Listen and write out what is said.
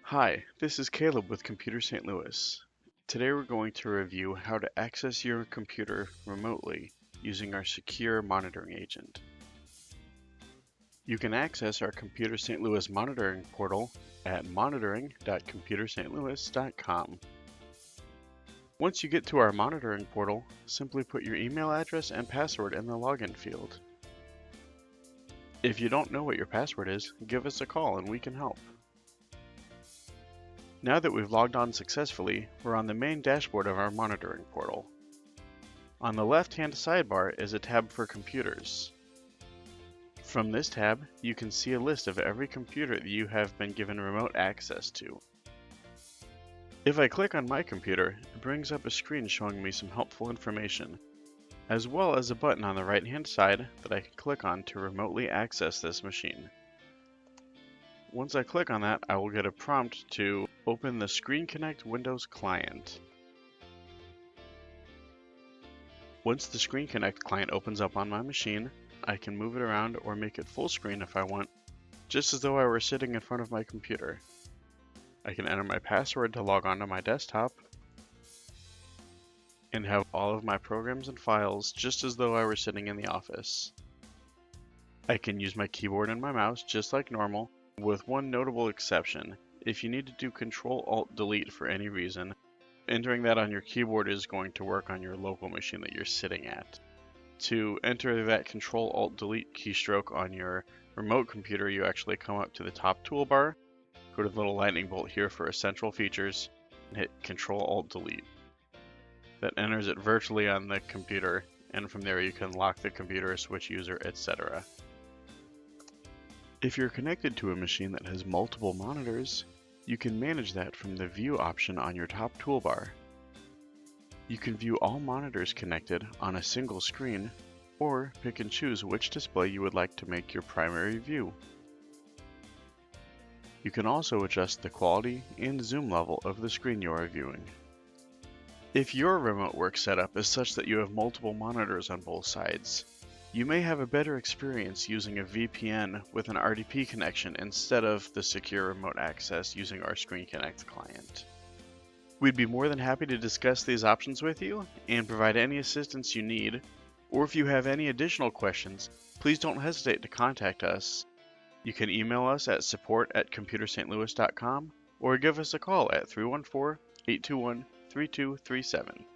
Hi, this is Caleb with Computer St. Louis. Today we're going to review how to access your computer remotely using our secure monitoring agent. You can access our Computer St. Louis monitoring portal at monitoring.computerstlouis.com. Once you get to our monitoring portal, simply put your email address and password in the login field. If you don't know what your password is, give us a call and we can help. Now that we've logged on successfully, we're on the main dashboard of our monitoring portal. On the left-hand sidebar is a tab for computers. From this tab, you can see a list of every computer that you have been given remote access to. If I click on my computer, it brings up a screen showing me some helpful information, as well as a button on the right-hand side that I can click on to remotely access this machine. Once I click on that, I will get a prompt to open the Screen Connect Windows client. Once the Screen Connect client opens up on my machine, I can move it around or make it full screen if I want, just as though I were sitting in front of my computer. I can enter my password to log onto my desktop, and have all of my programs and files just as though I were sitting in the office. I can use my keyboard and my mouse just like normal, with one notable exception. If you need to do Control-Alt-Delete for any reason, entering that on your keyboard is going to work on your local machine that you're sitting at. To enter that Control-Alt-Delete keystroke on your remote computer, you actually come up to the top toolbar, go to the little lightning bolt here for Essential Features, and hit Control-Alt-Delete. That enters it virtually on the computer, and from there you can lock the computer, switch user, etc. If you're connected to a machine that has multiple monitors, you can manage that from the View option on your top toolbar. You can view all monitors connected on a single screen, or pick and choose which display you would like to make your primary view. You can also adjust the quality and zoom level of the screen you are viewing. If your remote work setup is such that you have multiple monitors on both sides, you may have a better experience using a VPN with an RDP connection instead of the secure remote access using our Screen Connect client. We'd be more than happy to discuss these options with you and provide any assistance you need, or if you have any additional questions, please don't hesitate to contact us. You can email us at support@computerstlouis.com or give us a call at 314-821-3237.